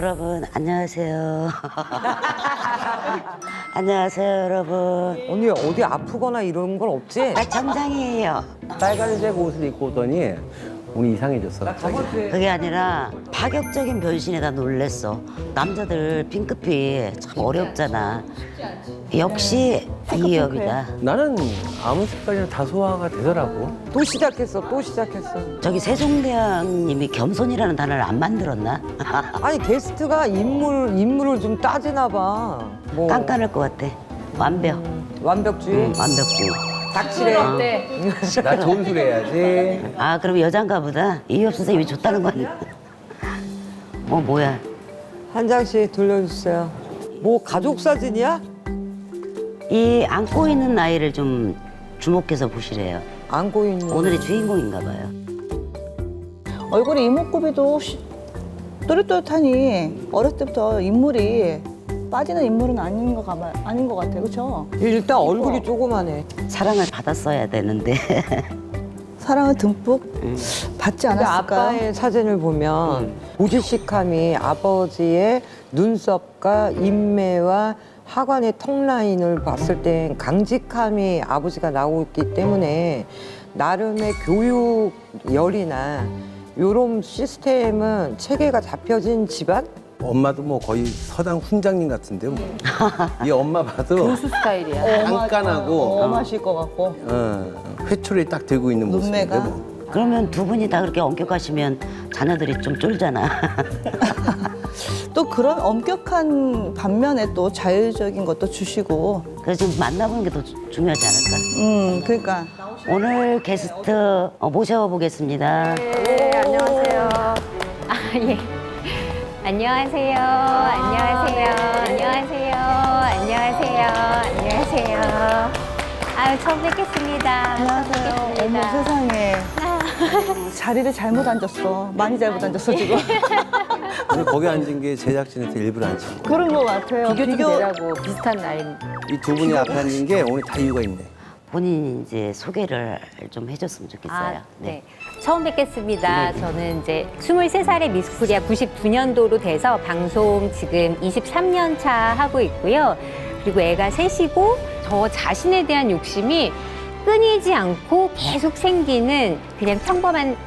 여러분 안녕하세요. 안녕하세요 여러분. 언니 어디 아프거나 이런 건 없지? 아 정상이에요. 빨간색 옷을 입고 오더니 오늘 이상해졌어. 갑자기. 그게 아니라 파격적인 변신에 나 놀랬어. 남자들 핑크빛 참 어렵잖아. 역시 이혜업이다. 나는 아무 색깔이나 다 소화가 되더라고. 또 시작했어, 또 시작했어. 저기 세종대왕님이 겸손이라는 단어를 안 만들었나? 아니 게스트가 인물을 좀 따지나 봐. 뭐 깐깐할 것 같아. 완벽. 완벽주의, 완벽주의. 닥칠해. 나 좋은 소리 해야지. 아 그럼 여잔가 보다. 이혜업 선생님이 좋다는 거 아니야? 뭐야? 한 장씩 돌려주세요. 뭐 가족 사진이야? 이 안고 있는 아이를 좀 주목해서 보시래요. 안고 있는. 오늘의 주인공인가 봐요. 얼굴에 이목구비도 또렷또렷하니 어렸을 때부터 인물이 빠지는 인물은 아닌 것 같아, 그렇죠? 일단 얼굴이 조그만해. 사랑을 받았어야 되는데 사랑을 듬뿍 받지 근데 않았을까요? 아빠의 사진을 보면 보지식함이 아버지의 눈썹과 인매와 하관의 턱 라인을 봤을 땐 강직함이 아버지가 나오고 있기 때문에 나름의 교육 열이나 요런 시스템은 체계가 잡혀진 집안? 엄마도 뭐 거의 서당 훈장님 같은데 뭐. 이 엄마 봐도 교수 스타일이야. 깐깐하고 엄하실 것 같고. 회초리 딱 들고 있는 모습인데 눈매가. 뭐. 그러면 두 분이 다 그렇게 엄격하시면 자녀들이 좀 쫄잖아. 또 그런 엄격한 반면에 또 자율적인 것도 주시고. 그래서 지금 만나보는 게 더 중요하지 않을까? 그러니까. 오늘 게스트 모셔보겠습니다. 네, 안녕하세요. 아, 예. 안녕하세요. 안녕하세요. 안녕하세요. 안녕하세요. 안녕하세요. 아유, 처음 뵙겠습니다. 안녕하세요. 처음 어머 뵙겠습니다. 세상에. 자리를 잘못 앉았어. 많이 잘못 앉았어 지금. 오늘 거기 앉은 게 제작진한테 일부러 앉힌 거야. 그런 것 같아요. 비교 좀 되라고 비슷한 라인. 이 두 분이 앞에 앉은 게 오늘 다 이유가 있네. 본인이 이제 소개를 좀 해줬으면 좋겠어요. 아, 네. 처음 뵙겠습니다. 저는 이제 23살의 미스코리아 99년도로 돼서 방송 지금 23년 차 하고 있고요. 그리고 애가 셋이고 저 자신에 대한 욕심이 끊이지 않고 계속 생기는 그냥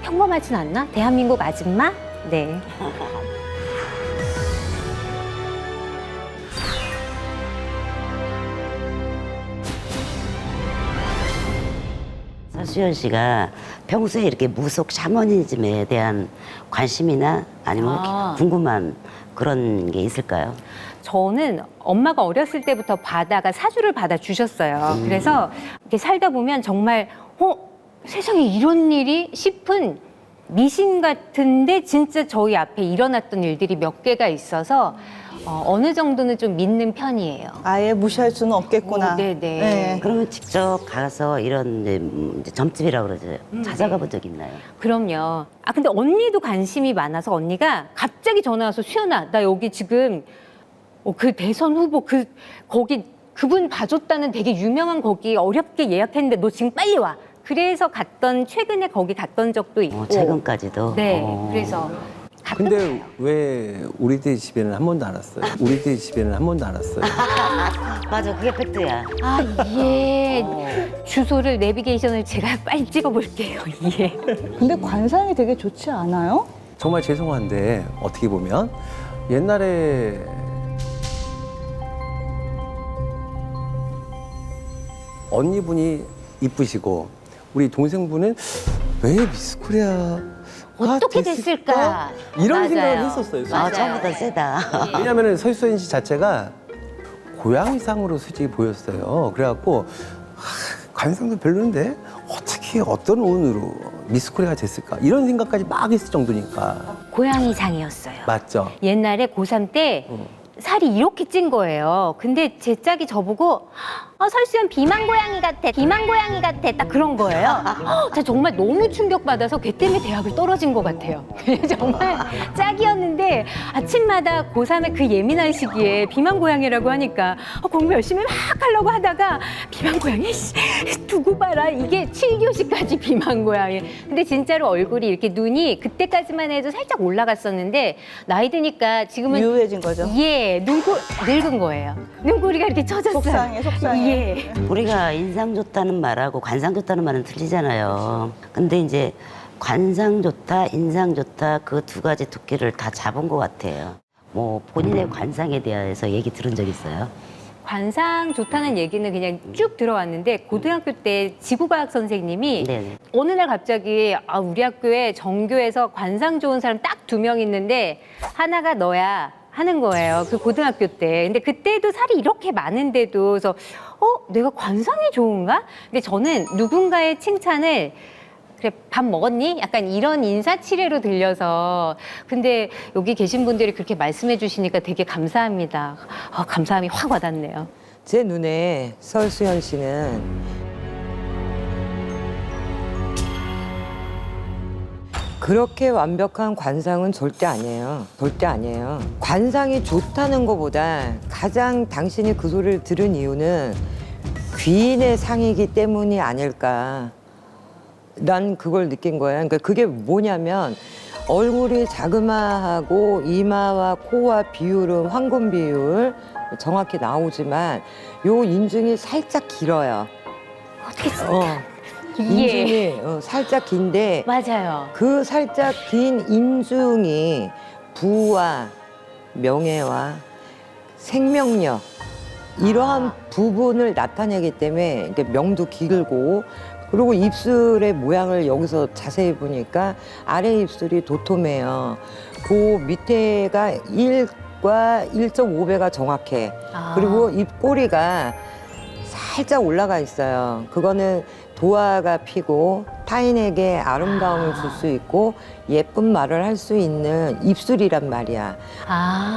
평범하진 않나? 대한민국 아줌마? 네. 서수연 씨가 평소에 이렇게 무속 샤머니즘에 대한 관심이나 아니면 궁금한 그런 게 있을까요? 저는 엄마가 어렸을 때부터 바다가 사주를 받아 주셨어요. 그래서 이렇게 살다 보면 정말 세상에 이런 일이 싶은 미신 같은데 진짜 저희 앞에 일어났던 일들이 몇 개가 있어서 어느 정도는 좀 믿는 편이에요. 아예 무시할 수는 없겠구나. 네네. 그러면 직접 가서 이런 이제 점집이라고 그러죠. 찾아가 본 적 있나요? 그럼요. 아 근데 언니도 관심이 많아서 언니가 갑자기 전화 와서 수연아 나 여기 지금 그 대선 후보 거기 그분 봐줬다는 되게 유명한 거기 어렵게 예약했는데 너 지금 빨리 와. 그래서 최근에 거기 갔던 적도 있고. 최근까지도. 네. 그래서 갔던 근데 거예요. 왜 우리들 집에는 한 번도 안 왔어요? 우리들 집에는 한 번도 안 왔어요. 맞아, 그게 팩트야. 아, 예. 주소를 내비게이션을 제가 빨리 찍어볼게요. 예. 근데 관상이 되게 좋지 않아요? 정말 죄송한데 어떻게 보면 옛날에 언니분이 이쁘시고 우리 동생분은 왜 미스코리아 어떻게 됐을까? 이런 맞아요. 생각을 했었어요. 아, 처음부터 세다. 왜냐면은 서수연 씨 자체가 고양이상으로 솔직히 보였어요. 그래갖고 관상도 별론데 어떻게 어떤 운으로 미스코리아가 됐을까 이런 생각까지 막 했을 정도니까. 고양이상이었어요. 맞죠? 옛날에 고3 때 살이 이렇게 찐 거예요. 근데 제 짝이 저보고 설수연 비만 고양이 같아, 비만 고양이 같아, 딱 그런 거예요. 제가 정말 너무 충격받아서 걔 때문에 대학을 떨어진 것 같아요. 정말 짝이었는데 아침마다 고3의 그 예민한 시기에 비만 고양이라고 하니까 공부 열심히 막 하려고 하다가 비만 고양이 두고 봐라, 이게 7교시까지 비만 고양이. 근데 진짜로 얼굴이 이렇게 눈이 그때까지만 해도 살짝 올라갔었는데 나이 드니까 지금은 유해진 거죠. 예, 늙은 거예요. 눈꼬리가 이렇게 처졌어요. 속상해. 예. 우리가 인상 좋다는 말하고 관상 좋다는 말은 틀리잖아요. 근데 이제 관상 좋다, 인상 좋다 그 두 가지 토끼를 다 잡은 것 같아요. 뭐 본인의 관상에 대해서 얘기 들은 적 있어요? 관상 좋다는 얘기는 그냥 쭉 들어왔는데 고등학교 때 지구과학 선생님이 네네. 어느 날 갑자기 우리 학교에 정교에서 관상 좋은 사람 딱 2명 있는데 하나가 너야 하는 거예요. 그 고등학교 때. 근데 그때도 살이 이렇게 많은데도 그래서 내가 관상이 좋은가? 근데 저는 누군가의 칭찬을 그래, 밥 먹었니? 약간 이런 인사치레로 들려서. 근데 여기 계신 분들이 그렇게 말씀해 주시니까 되게 감사합니다. 감사함이 확 와닿네요. 제 눈에 설수연 씨는 그렇게 완벽한 관상은 절대 아니에요. 절대 아니에요. 관상이 좋다는 것보다 가장 당신이 그 소리를 들은 이유는 귀인의 상이기 때문이 아닐까. 난 그걸 느낀 거야. 그러니까 그게 뭐냐면 얼굴이 자그마하고 이마와 코와 비율은 황금 비율 정확히 나오지만 요 인중이 살짝 길어요. 어떻게 인중이 살짝 긴데 맞아요. 그 살짝 긴 인중이 부와 명예와 생명력 이러한 부분을 나타내기 때문에 이게 명도 길고 그리고 입술의 모양을 여기서 자세히 보니까 아래 입술이 도톰해요. 그 밑에가 1과 1.5배가 정확해. 그리고 입꼬리가 살짝 올라가 있어요. 그거는 도화가 피고 타인에게 아름다움을 줄 수 있고 예쁜 말을 할 수 있는 입술이란 말이야.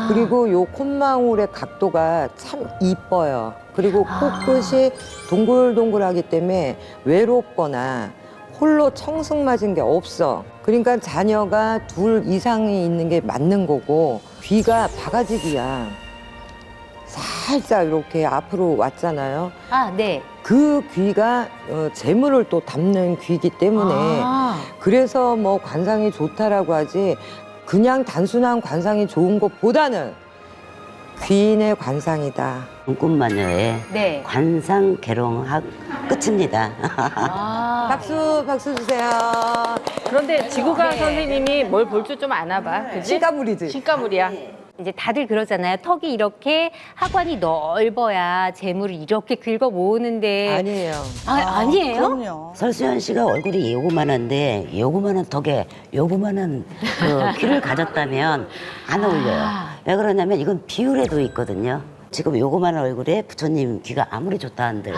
그리고 요 콧망울의 각도가 참 이뻐요. 그리고 코끝이 동글동글하기 때문에 외롭거나 홀로 청승 맞은 게 없어. 그러니까 자녀가 2 이상이 있는 게 맞는 거고 귀가 바가지 귀야. 살짝 이렇게 앞으로 왔잖아요. 네. 그 귀가 재물을 또 담는 귀이기 때문에 그래서 뭐 관상이 좋다라고 하지 그냥 단순한 관상이 좋은 것보다는 귀인의 관상이다. 꿈마녀의 네. 관상 개롱학 끝입니다. 박수 주세요. 그런데 지구과학 네. 선생님이 뭘 볼 줄 좀 아나 봐. 그지? 신가물이지. 신가물이야. 이제 다들 그러잖아요. 턱이 이렇게 하관이 넓어야 재물을 이렇게 긁어 모으는데 아니에요. 아니에요? 그럼요. 설수연 씨가 얼굴이 요구만한데 요구만한 턱에 요구만한 그 귀를 가졌다면 안 어울려요. 왜 그러냐면 이건 비율에도 있거든요. 지금 요구만한 얼굴에 부처님 귀가 아무리 좋다 한들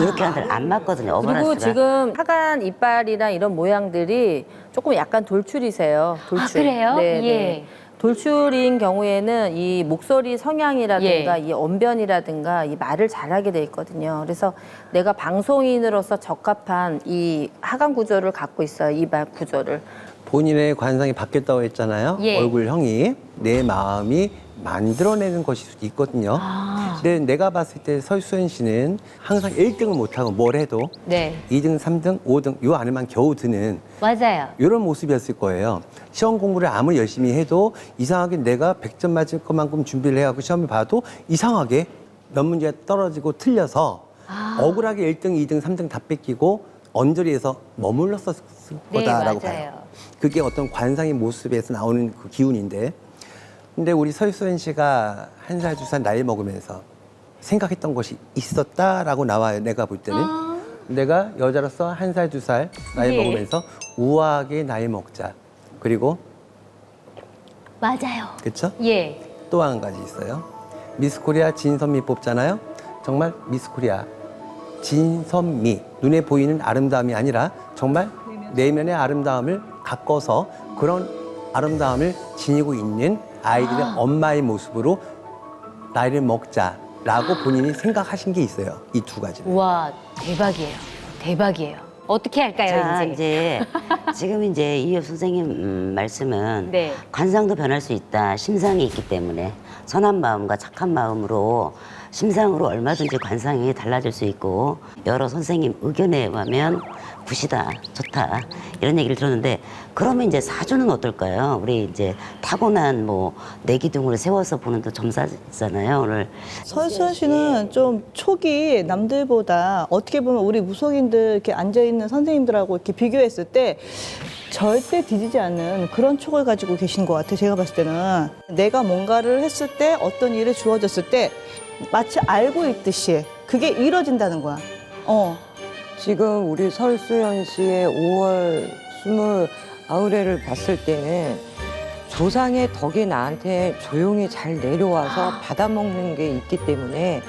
이렇게 한들 안 맞거든요. 그리고 어버러스가. 지금 하관 이빨이나 이런 모양들이 조금 약간 돌출이세요. 돌출. 그래요? 네, 예. 네. 돌출인 경우에는 이 목소리 성향이라든가 예. 이 언변이라든가 이 말을 잘하게 돼 있거든요. 그래서 내가 방송인으로서 적합한 이 하관 구조를 갖고 있어요. 이발 구조를. 본인의 관상이 바뀌었다고 했잖아요. 예. 얼굴형이 내 마음이 만들어내는 것일 수도 있거든요. 근데 내가 봤을 때 설수연 씨는 항상 1등을 못하고 뭘 해도 네. 2등, 3등, 5등 요 안에만 겨우 드는 맞아요. 이런 모습이었을 거예요. 시험 공부를 아무리 열심히 해도 이상하게 내가 100점 맞을 것만큼 준비를 해갖고 시험을 봐도 이상하게 몇 문제 떨어지고 틀려서 억울하게 1등, 2등, 3등 다 뺏기고 언저리에서 머물렀었을 거다라고 네, 맞아요. 봐요. 그게 어떤 관상의 모습에서 나오는 그 기운인데 근데 우리 설수연 씨가 1살, 2살 나이 먹으면서 생각했던 것이 있었다라고 나와요. 내가 볼 때는. 내가 여자로서 1살, 2살 나이 예. 먹으면서 우아하게 나이 먹자. 그리고 맞아요. 그렇죠? 예. 또 한 가지 있어요. 미스코리아 진선미 뽑잖아요. 정말 미스코리아 진선미 눈에 보이는 아름다움이 아니라 정말 내면의 아름다움을 가꿔서 그런 아름다움을 지니고 있는 아이들의 엄마의 모습으로 나이를 먹자. 라고 본인이 생각하신 게 있어요. 이 두 가지는. 와, 대박이에요. 대박이에요. 어떻게 할까요, 자, 이제? 이제 지금 이제 이효 선생님 말씀은 네. 관상도 변할 수 있다. 심상이 있기 때문에 선한 마음과 착한 마음으로 심상으로 얼마든지 관상이 달라질 수 있고 여러 선생님 의견에 의하면 굿이다, 좋다 이런 얘기를 들었는데 그러면 이제 사주는 어떨까요? 우리 이제 타고난 뭐 내기둥을 세워서 보는 또 점사잖아요. 오늘 설수연 씨는 좀 촉이 남들보다 어떻게 보면 우리 무속인들 이렇게 앉아있는 선생님들하고 이렇게 비교했을 때 절대 뒤지지 않는 그런 촉을 가지고 계신 것 같아요. 제가 봤을 때는. 내가 뭔가를 했을 때 어떤 일을 주어졌을 때 마치 알고 있듯이 그게 이뤄진다는 거야. 지금 우리 설수연 씨의 5월 29회를 봤을 때는 조상의 덕이 나한테 조용히 잘 내려와서 받아먹는 게 있기 때문에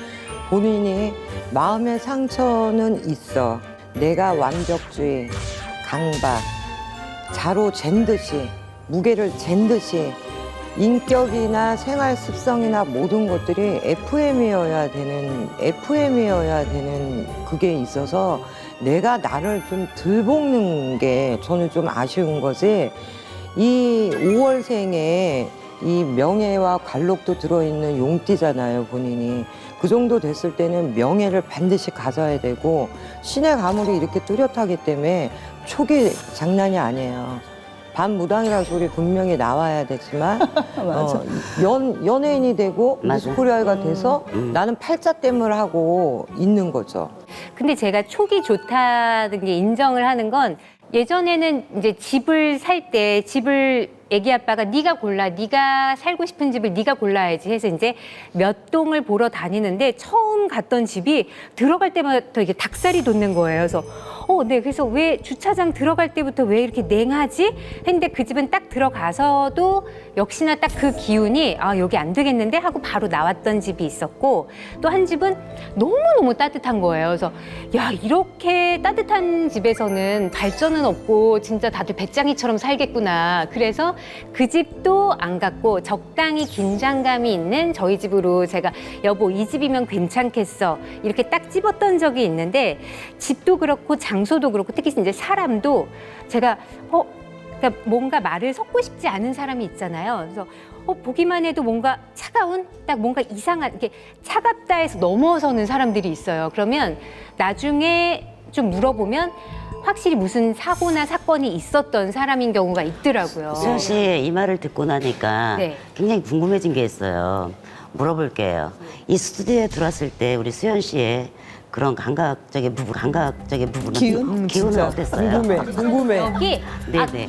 본인이 마음의 상처는 있어. 내가 완벽주의, 강박, 자로 잰 듯이, 무게를 잰 듯이 인격이나 생활 습성이나 모든 것들이 FM이어야 되는 그게 있어서 내가 나를 좀 들볶는 게 저는 좀 아쉬운 것이 이 5월생에 이 명예와 관록도 들어있는 용띠잖아요, 본인이. 그 정도 됐을 때는 명예를 반드시 가져야 되고 신의 가물이 이렇게 뚜렷하기 때문에 촉이 장난이 아니에요. 반무당이라는 소리 분명히 나와야 되지만 맞아. 연예인이 되고 맞아. 미스코리아가 돼서 나는 팔자땜을 하고 있는 거죠. 근데 제가 촉이 좋다는 게 인정을 하는 건 예전에는 이제 집을 살 때 집을 애기 아빠가 네가 골라, 네가 살고 싶은 집을 네가 골라야지 해서 이제 몇 동을 보러 다니는데 처음 갔던 집이 들어갈 때마다 이게 닭살이 돋는 거예요. 그래서 네, 그래서 왜 주차장 들어갈 때부터 왜 이렇게 냉하지? 했는데 그 집은 딱 들어가서도 역시나 딱 그 기운이 여기 안 되겠는데 하고 바로 나왔던 집이 있었고 또 한 집은 너무너무 따뜻한 거예요. 그래서 야, 이렇게 따뜻한 집에서는 발전은 없고 진짜 다들 배짱이처럼 살겠구나. 그래서 그 집도 안 갔고 적당히 긴장감이 있는 저희 집으로 제가 여보 이 집이면 괜찮겠어 이렇게 딱 집었던 적이 있는데 집도 그렇고 장소도 그렇고 특히 이제 사람도 제가 그러니까 뭔가 말을 섞고 싶지 않은 사람이 있잖아요. 그래서 보기만 해도 뭔가 차가운 딱 뭔가 이상한 이렇게 차갑다 해서 넘어서는 사람들이 있어요. 그러면 나중에 좀 물어보면 확실히 무슨 사고나 사건이 있었던 사람인 경우가 있더라고요. 수연 씨 이 말을 듣고 나니까 네. 굉장히 궁금해진 게 있어요. 물어볼게요. 이 스튜디오에 들어왔을 때 우리 수연 씨의 그런 감각적인 부분은 기운은 진짜 어땠어요? 궁금해. 여기 네네.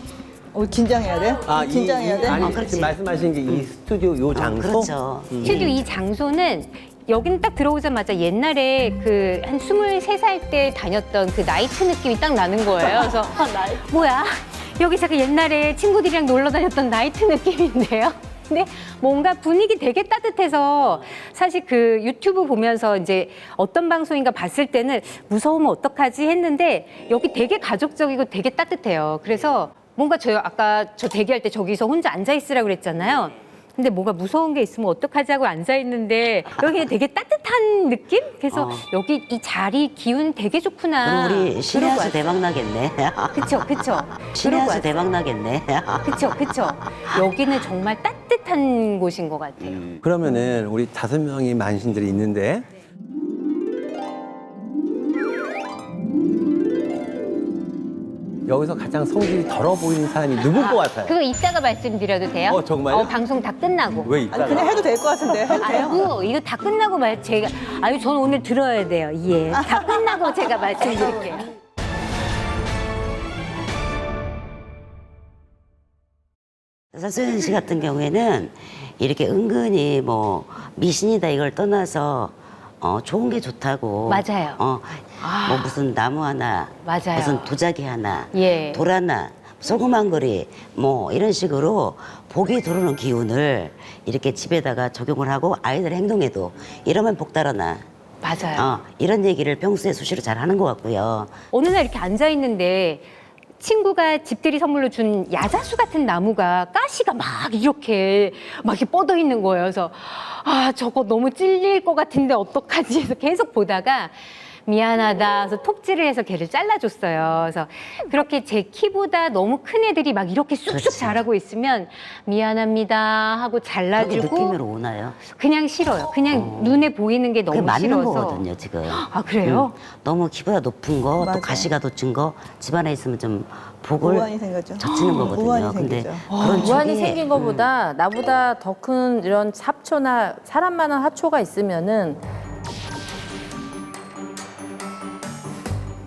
긴장해야 돼? 긴장해야 돼? 아니, 그렇지. 지금 말씀하신 게 이 스튜디오 요 장소? 그렇죠. 스튜디오 이 장소는 여기는 딱 들어오자마자 옛날에 그 한 23살 때 다녔던 그 나이트 느낌이 딱 나는 거예요. 그래서 뭐야? 여기 제가 옛날에 친구들이랑 놀러 다녔던 나이트 느낌인데요. 근데 뭔가 분위기 되게 따뜻해서 사실 그 유튜브 보면서 이제 어떤 방송인가 봤을 때는 무서우면 어떡하지 했는데 여기 되게 가족적이고 되게 따뜻해요. 그래서 뭔가 아까 저 대기할 때 저기서 혼자 앉아 있으라고 그랬잖아요. 근데 뭔가 무서운 게 있으면 어떡하지 하고 앉아있는데 여기 되게 따뜻한 느낌? 그래서 여기 이 자리 기운 되게 좋구나. 그럼 우리 신의 그러고 한수 대박 나겠네. 그쵸. 신의 그러고 한수 대박 나겠네. 그쵸. 여기는 정말 따뜻한 곳인 것 같아요. 그러면은 우리 5명의 만신들이 있는데 여기서 가장 성질이 더러 보이는 사람이 누굴 것 같아요? 그거 이따가 말씀드려도 돼요? 정말요? 방송 다 끝나고. 왜 있다가? 아니, 그냥 해도 될 것 같은데. 해도 돼요? 아이고, 이거 다 끝나고 제가, 저는 오늘 들어야 돼요. 예. 다 끝나고 제가 말씀드릴게요. 서수연 씨 같은 경우에는 이렇게 은근히 뭐 미신이다 이걸 떠나서 좋은 게 좋다고. 맞아요. 뭐 무슨 나무 하나, 맞아요. 무슨 도자기 하나, 예. 돌 하나, 소금 한 그릇, 뭐 이런 식으로 복이 들어오는 기운을 이렇게 집에다가 적용을 하고 아이들 행동에도 이러면 복 달아나. 맞아요. 이런 얘기를 평소에 수시로 잘 하는 것 같고요. 어느 날 이렇게 앉아있는데 친구가 집들이 선물로 준 야자수 같은 나무가 가시가 막 이렇게 뻗어 있는 거예요. 그래서 아, 저거 너무 찔릴 것 같은데 어떡하지 해서 계속 보다가 미안하다. 그래서 톱질을 해서 걔를 잘라줬어요. 그래서 그렇게 제 키보다 너무 큰 애들이 막 이렇게 쑥쑥 그렇지. 자라고 있으면 미안합니다 하고 그게 잘라주고 느낌으로 오나요? 그냥 싫어요. 그냥 눈에 보이는 게 그게 너무 맞는 싫어서. 거거든요, 지금. 아, 그래요? 너무 키보다 높은 거, 맞아요. 또 가시가 돋친 거 집안에 있으면 좀 복을 우환이 생겼죠. 젖히는 거거든요. 우환이 근데 생기죠. 그런 우환이 쪽이 생긴 것보다 나보다 더 큰 이런 합초나 사람 많은 하초가 있으면은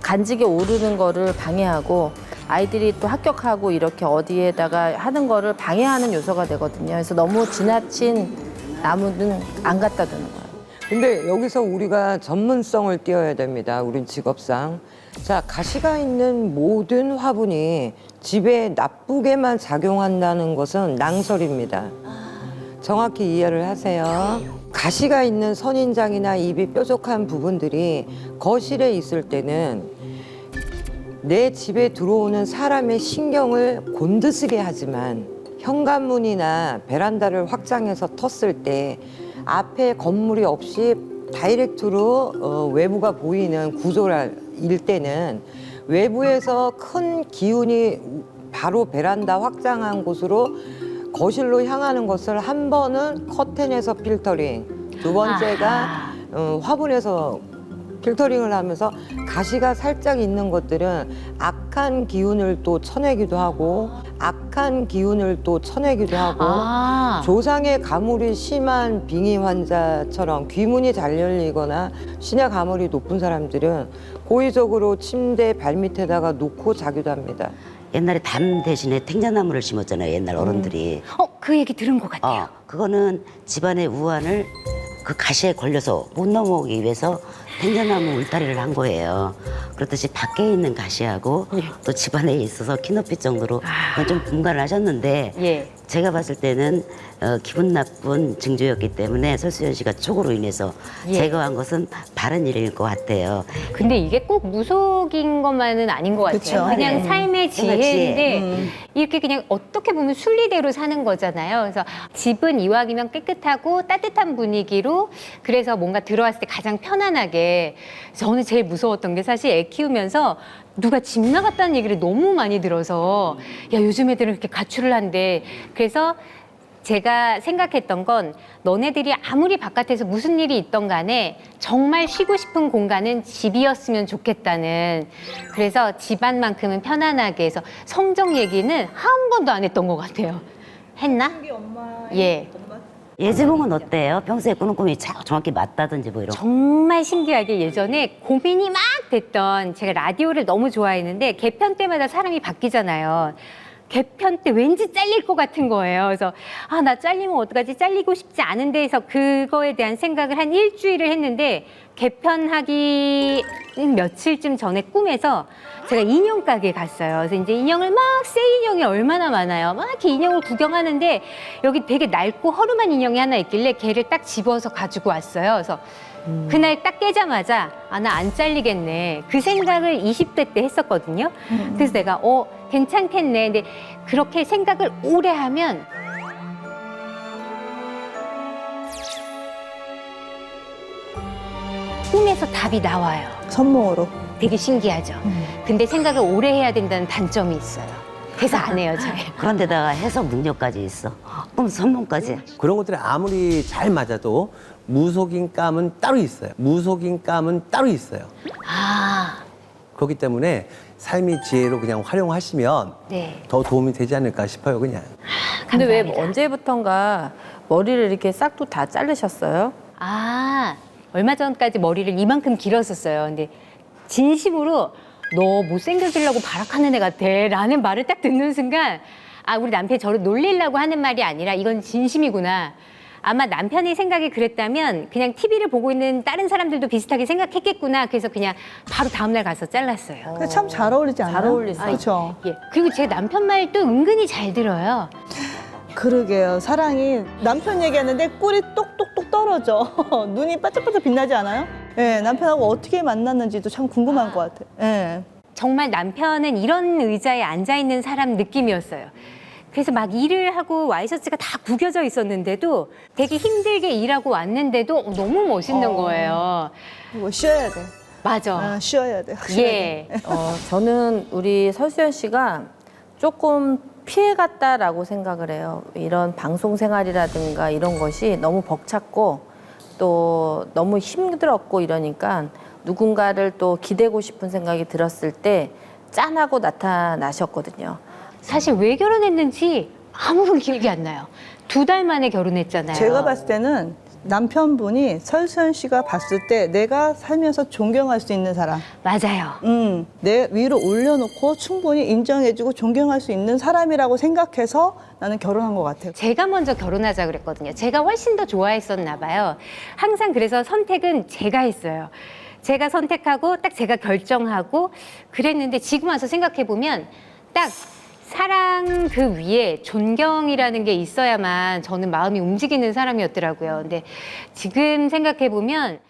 간직에 오르는 거를 방해하고 아이들이 또 합격하고 이렇게 어디에다가 하는 거를 방해하는 요소가 되거든요. 그래서 너무 지나친 나무는 안 갖다 두는 거예요. 근데 여기서 우리가 전문성을 띄어야 됩니다. 우린 직업상. 자, 가시가 있는 모든 화분이 집에 나쁘게만 작용한다는 것은 낭설입니다. 정확히 이해를 하세요. 가시가 있는 선인장이나 잎이 뾰족한 부분들이 거실에 있을 때는 내 집에 들어오는 사람의 신경을 곤두쓰게 하지만 현관문이나 베란다를 확장해서 텄을 때 앞에 건물이 없이 다이렉트로 외부가 보이는 구조일 때는 외부에서 큰 기운이 바로 베란다 확장한 곳으로 거실로 향하는 것을 한 번은 커튼에서 필터링, 두 번째가 화분에서 필터링을 하면서 가시가 살짝 있는 것들은 악한 기운을 또 쳐내기도 하고 악한 기운을 또 쳐내기도 하고 아. 조상의 가물이 심한 빙의 환자처럼 귀문이 잘 열리거나 신의 가물이 높은 사람들은 고의적으로 침대 발밑에다가 놓고 자기도 합니다. 옛날에 담 대신에 탱자나무를 심었잖아요. 옛날 어른들이. 그 얘기 들은 것 같아요. 그거는 집안의 우환을 그 가시에 걸려서 못 넘어오기 위해서 탱자나무 울타리를 한 거예요. 그렇듯이 밖에 있는 가시하고 또 집안에 있어서 키높이 정도로 그건 좀 분간을 하셨는데 예. 제가 봤을 때는 기분 나쁜 징조였기 때문에 설수연 씨가 촉으로 인해서 예. 제거한 것은 바른 일일 것 같아요. 근데 이게 꼭 무속인 것만은 아닌 것 같아요. 그쵸. 그냥 네. 삶의 삶의 지혜. 지혜인데 이렇게 그냥 어떻게 보면 순리대로 사는 거잖아요. 그래서 집은 이왕이면 깨끗하고 따뜻한 분위기로 그래서 뭔가 들어왔을 때 가장 편안하게 저는 제일 무서웠던 게 사실 애 키우면서 누가 집 나갔다는 얘기를 너무 많이 들어서 야 요즘 애들은 이렇게 가출을 한대. 그래서 제가 생각했던 건 너네들이 아무리 바깥에서 무슨 일이 있던 간에 정말 쉬고 싶은 공간은 집이었으면 좋겠다는 그래서 집안만큼은 편안하게 해서 성정 얘기는 한 번도 안 했던 것 같아요. 했나? 예. 예지몽은 어때요? 평소에 꾸는 꿈이 정확히 맞다든지 뭐 이런 거. 정말 신기하게 예전에 고민이 막 됐던 제가 라디오를 너무 좋아했는데 개편 때마다 사람이 바뀌잖아요. 개편 때 왠지 잘릴 것 같은 거예요. 그래서 아, 나 잘리면 어떡하지? 잘리고 싶지 않은데 해서 그거에 대한 생각을 한 일주일을 했는데 개편하기 며칠쯤 전에 꿈에서 제가 인형 가게에 갔어요. 그래서 이제 인형을 막 새 인형이 얼마나 많아요. 막 이렇게 인형을 구경하는데 여기 되게 낡고 허름한 인형이 하나 있길래 걔를 딱 집어서 가지고 왔어요. 그래서 그날 딱 깨자마자 아, 나 안 잘리겠네. 그 생각을 20대 때 했었거든요. 그래서 내가 괜찮겠네. 근데 그렇게 생각을 오래 하면 꿈에서 답이 나와요. 선몽으로. 되게 신기하죠. 근데 생각을 오래 해야 된다는 단점이 있어요. 그래서 안 해요, 저희. 그런데다가 해석 능력까지 있어. 그럼 선몽까지. 그런 것들이 아무리 잘 맞아도 무속인 감은 따로 있어요. 무속인 감은 따로 있어요. 아, 그렇기 때문에 삶의 지혜로 그냥 활용하시면 네. 더 도움이 되지 않을까 싶어요, 그냥. 근데 왜 감사합니다. 언제부턴가 머리를 이렇게 싹둑 다 자르셨어요? 아, 얼마 전까지 머리를 이만큼 길었었어요. 근데 진심으로 너 못생겨지려고 발악하는 애 같아 라는 말을 딱 듣는 순간 아, 우리 남편이 저를 놀리려고 하는 말이 아니라 이건 진심이구나. 아마 남편의 생각이 그랬다면 그냥 TV를 보고 있는 다른 사람들도 비슷하게 생각했겠구나. 그래서 그냥 바로 다음날 가서 잘랐어요. 근데 참 잘 어울리지 않아요? 잘 어울리세요. 그렇죠. 예. 그리고 제 남편 말도 은근히 잘 들어요. 그러게요. 사랑이 남편 얘기하는데 꿀이 똑똑똑 떨어져. 눈이 반짝반짝 빛나지 않아요? 예, 남편하고 어떻게 만났는지도 참 궁금한 것 같아요. 예. 정말 남편은 이런 의자에 앉아 있는 사람 느낌이었어요. 그래서 막 일을 하고 와이셔츠가 다 구겨져 있었는데도 되게 힘들게 일하고 왔는데도 너무 멋있는 거예요. 뭐 쉬어야 돼. 맞아. 쉬어야 돼. 확실하게. 예. 저는 우리 설수연 씨가 조금 피해갔다라고 생각을 해요. 이런 방송 생활이라든가 이런 것이 너무 벅찼고 또 너무 힘들었고 이러니까 누군가를 또 기대고 싶은 생각이 들었을 때 짠하고 나타나셨거든요. 사실 왜 결혼했는지 아무런 기억이 안 나요. 2달 만에 결혼했잖아요. 제가 봤을 때는 남편분이 설수연 씨가 봤을 때 내가 살면서 존경할 수 있는 사람. 맞아요. 내 위로 올려놓고 충분히 인정해주고 존경할 수 있는 사람이라고 생각해서 나는 결혼한 것 같아요. 제가 먼저 결혼하자 그랬거든요. 제가 훨씬 더 좋아했었나 봐요. 항상 그래서 선택은 제가 했어요. 제가 선택하고 딱 제가 결정하고 그랬는데 지금 와서 생각해보면 딱 사랑 그 위에 존경이라는 게 있어야만 저는 마음이 움직이는 사람이었더라고요. 근데 지금 생각해보면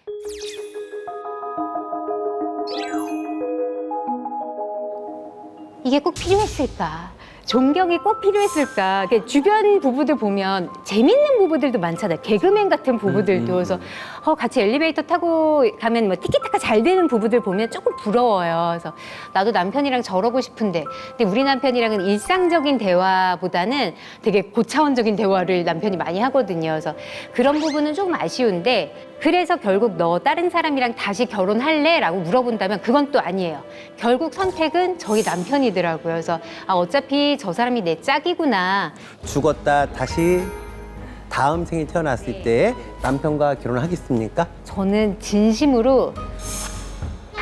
이게 꼭 필요했을까? 존경이 꼭 필요했을까? 주변 부부들 보면 재밌는 부부들도 많잖아요. 개그맨 같은 부부들도. 그래서 같이 엘리베이터 타고 가면 뭐 티키타카 잘 되는 부부들 보면 조금 부러워요. 그래서 나도 남편이랑 저러고 싶은데. 근데 우리 남편이랑은 일상적인 대화보다는 되게 고차원적인 대화를 남편이 많이 하거든요. 그래서 그런 부분은 조금 아쉬운데 그래서 결국 너 다른 사람이랑 다시 결혼할래? 라고 물어본다면 그건 또 아니에요. 결국 선택은 저희 남편이더라고요. 그래서 어차피 저 사람이 내 짝이구나. 죽었다 다시 다음 생에 태어났을 때 남편과 결혼하겠습니까? 저는 진심으로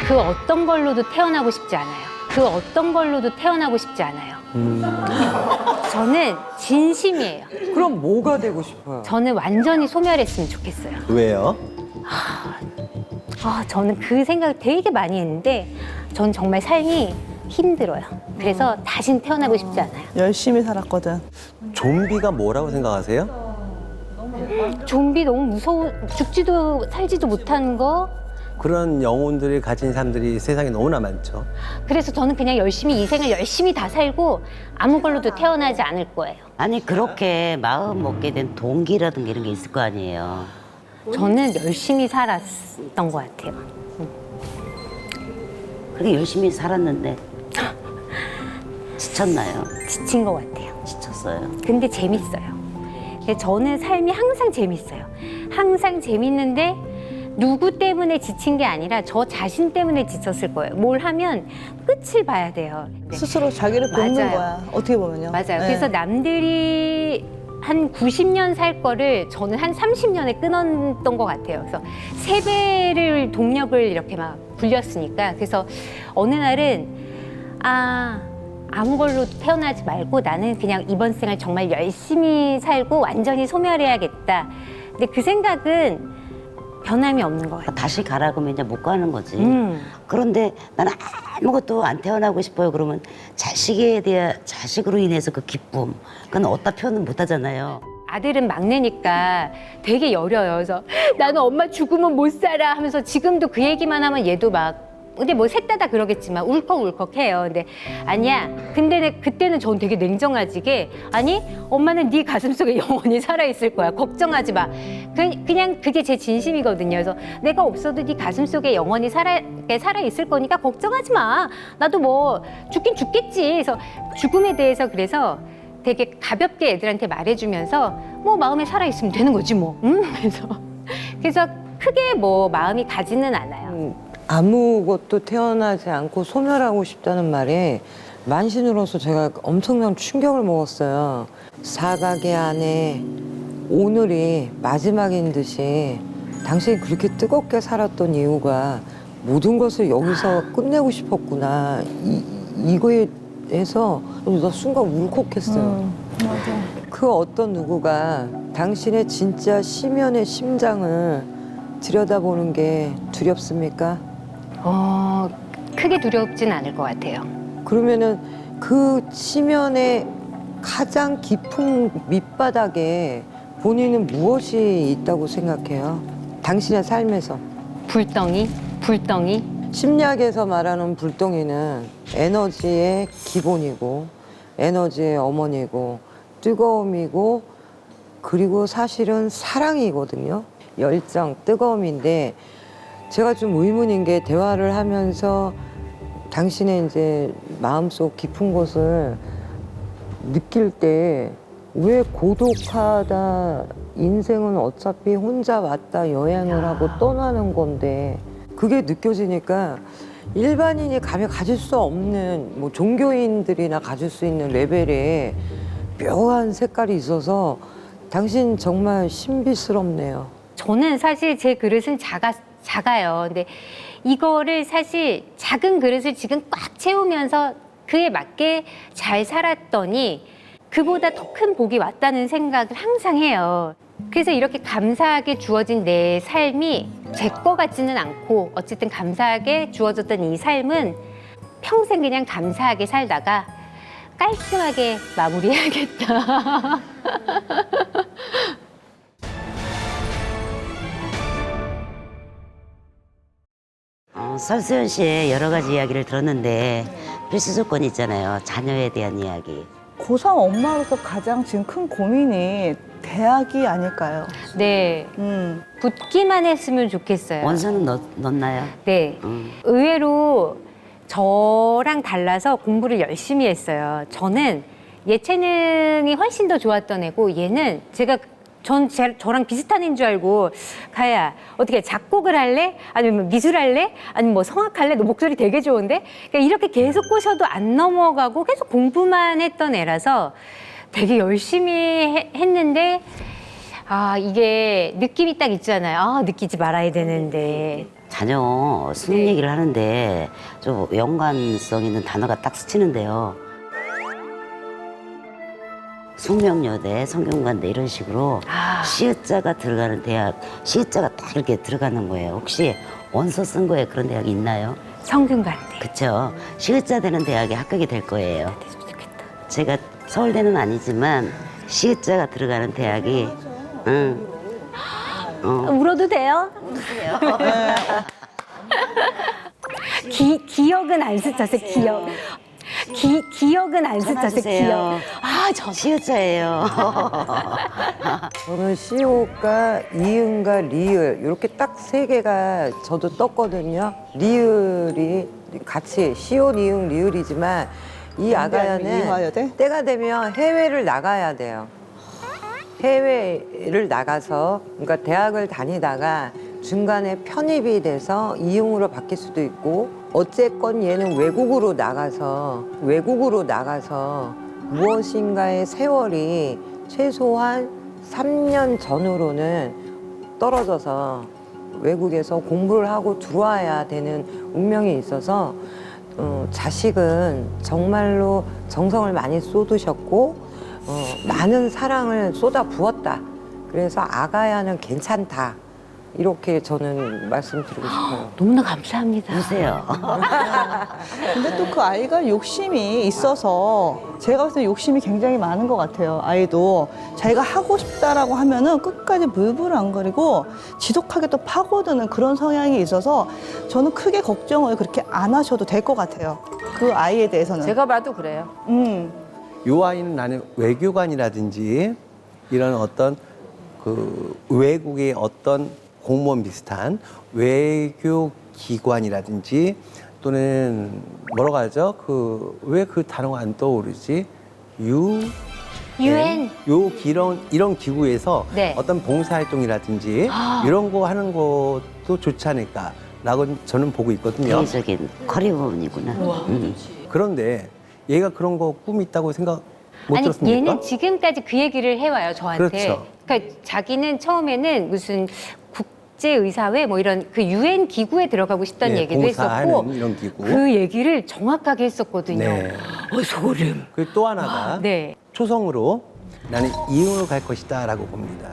그 어떤 걸로도 태어나고 싶지 않아요. 그 어떤 걸로도 태어나고 싶지 않아요. 저는 진심이에요. 그럼 뭐가 되고 싶어요? 저는 완전히 소멸했으면 좋겠어요. 왜요? 저는 그 생각을 되게 많이 했는데 전 정말 삶이 힘들어요. 그래서 다신 태어나고 싶지 않아요. 열심히 살았거든. 좀비가 뭐라고 생각하세요? 좀비 너무 무서워. 죽지도 살지도 못하는 거. 그런 영혼들을 가진 사람들이 세상에 너무나 많죠. 그래서 저는 그냥 열심히 이 생을 열심히 다 살고 아무 걸로도 태어나지 않을 거예요. 아니 그렇게 마음 먹게 된 동기라든가 이런 게 있을 거 아니에요. 저는 열심히 살았던 것 같아요. 그렇게 열심히 살았는데 지쳤나요? 지친 것 같아요. 지쳤어요. 근데 재밌어요. 저는 삶이 항상 재밌어요. 항상 재밌는데 누구 때문에 지친 게 아니라 저 자신 때문에 지쳤을 거예요. 뭘 하면 끝을 봐야 돼요. 네. 스스로 자기를 돕는 맞아요. 거야. 어떻게 보면요. 맞아요. 네. 그래서 남들이 한 90년 살 거를 저는 한 30년에 끊었던 것 같아요. 그래서 3배를 동력을 이렇게 막 굴렸으니까. 그래서 어느 날은 아무 걸로 태어나지 말고 나는 그냥 이번 생을 정말 열심히 살고 완전히 소멸해야겠다. 근데 그 생각은 변함이 없는 거예요. 다시 가라 그러면 이제 못 가는 거지. 음. 그런데 나는 아무것도 안 태어나고 싶어요. 그러면 자식으로 인해서 그 기쁨, 그건 어디다 표현은 못 하잖아요. 아들은 막내니까 되게 여려요. 그래서 나는 엄마 죽으면 못 살아 하면서 지금도 그 얘기만 하면 얘도 막 근데 뭐 셋 다 그러겠지만 울컥울컥해요. 근데 아니야. 근데 그때는 전 되게 냉정하지게 아니 엄마는 네 가슴속에 영원히 살아있을 거야. 걱정하지 마. 그냥 그게 제 진심이거든요. 그래서 내가 없어도 네 가슴속에 영원히 살아있을 거니까 걱정하지 마. 나도 뭐 죽긴 죽겠지. 그래서 죽음에 대해서 그래서 되게 가볍게 애들한테 말해주면서 뭐 마음에 살아있으면 되는 거지 뭐. 그래서 크게 뭐 마음이 가지는 않아요. 아무것도 태어나지 않고 소멸하고 싶다는 말에 만신으로서 제가 엄청난 충격을 먹었어요. 사각의 안에 오늘이 마지막인 듯이 당신이 그렇게 뜨겁게 살았던 이유가 모든 것을 여기서 끝내고 싶었구나. 이거에 대해서 나 순간 울컥했어요. 맞아. 그 어떤 누구가 당신의 진짜 심연의 심장을 들여다보는 게 두렵습니까? 크게 두렵진 않을 것 같아요. 그러면은 그 심연의 가장 깊은 밑바닥에 본인은 무엇이 있다고 생각해요? 당신의 삶에서. 불덩이? 심리학에서 말하는 불똥이는 에너지의 기본이고 에너지의 어머니고 뜨거움이고 그리고 사실은 사랑이거든요. 열정, 뜨거움인데 제가 좀 의문인 게 대화를 하면서 당신의 이제 마음속 깊은 곳을 느낄 때 왜 고독하다, 인생은 어차피 혼자 왔다 여행을 하고 떠나는 건데 그게 느껴지니까 일반인이 감히 가질 수 없는 뭐 종교인들이나 가질 수 있는 레벨의 묘한 색깔이 있어서 당신 정말 신비스럽네요. 저는 사실 제 그릇은 작아요. 근데 이거를 사실 작은 그릇을 지금 꽉 채우면서 그에 맞게 잘 살았더니 그보다 더 큰 복이 왔다는 생각을 항상 해요. 그래서 이렇게 감사하게 주어진 내 삶이 제 거 같지는 않고 어쨌든 감사하게 주어졌던 이 삶은 평생 그냥 감사하게 살다가 깔끔하게 마무리해야겠다. 설수연 씨의 여러 가지 이야기를 들었는데 필수 조건이 있잖아요. 자녀에 대한 이야기. 고3 엄마로서 가장 지금 큰 고민이 대학이 아닐까요? 네, 붙기만 했으면 좋겠어요. 원서는 넣었나요? 네, 의외로 저랑 달라서 공부를 열심히 했어요. 저는 예체능이 훨씬 더 좋았던 애고 얘는 저랑 비슷한 애인 줄 알고 가야 어떻게 작곡을 할래? 아니면 미술 할래? 아니면 뭐 성악 할래? 너 목소리 되게 좋은데? 그러니까 이렇게 계속 꼬셔도 안 넘어가고 계속 공부만 했던 애라서 되게 열심히 했는데 이게 느낌이 딱 있잖아요. 느끼지 말아야 되는데. 자녀 수능 얘기를 하는데 좀 연관성 있는 단어가 딱 스치는데요. 숙명여대, 성균관대 이런 식으로 시읒자가 들어가는 대학, 시읒자가 딱 이렇게 들어가는 거예요. 혹시 원서 쓴 거에 그런 대학이 있나요? 성균관대. 그쵸. 시읒자 되는 대학에 합격이 될 거예요. 제가 서울대는 아니지만 시읒자가 들어가는 대학이 울어도 돼요? 기억은 안 스쳤어요. 기억은 안 스쳤어요. 기억. 저 시읒자예요. 저는 시옷과 이응과 리을 이렇게 딱 세 개가 저도 떴거든요. 리을이 같이 시옷, 이응, 리을이지만 이 아가야는 이화여대? 때가 되면 해외를 나가야 돼요. 해외를 나가서 그러니까 대학을 다니다가 중간에 편입이 돼서 이용으로 바뀔 수도 있고 어쨌건 얘는 외국으로 나가서 무엇인가의 세월이 최소한 3년 전으로는 떨어져서 외국에서 공부를 하고 들어와야 되는 운명이 있어서 자식은 정말로 정성을 많이 쏟으셨고 많은 사랑을 쏟아 부었다. 그래서 아가야는 괜찮다. 이렇게 저는 말씀드리고 싶어요. 너무나 감사합니다. 보세요. 근데 또 그 아이가 욕심이 있어서 제가 봤을 때 욕심이 굉장히 많은 것 같아요. 아이도 자기가 하고 싶다라고 하면은 끝까지 물불 안 거리고 지독하게 또 파고드는 그런 성향이 있어서 저는 크게 걱정을 그렇게 안 하셔도 될 것 같아요. 그 아이에 대해서는. 제가 봐도 그래요. 요 아이는 나는 외교관이라든지 이런 어떤 그 외국의 어떤 공무원 비슷한 외교 기관이라든지 또는 뭐라고 하죠? 왜 그 단어가 안 떠오르지? UN. 이런 기구에서 네. 어떤 봉사활동이라든지 이런 거 하는 것도 좋지 않을까라고 저는 보고 있거든요. 개인적인 커리어문이구나. 그런데 얘가 그런 거 꿈이 있다고 생각 못 아니 들었습니까? 얘는 지금까지 그 얘기를 해와요 저한테. 그렇죠. 그러니까 자기는 처음에는 무슨 국제의사회 뭐 이런 그 UN 기구에 들어가고 싶다는 네, 얘기도 봉사하는 했었고 이런 기구. 그 얘기를 정확하게 했었거든요. 네. 소름. 그리고 또 하나가 네. 초성으로 나는 이응으로 갈 것이다라고 봅니다.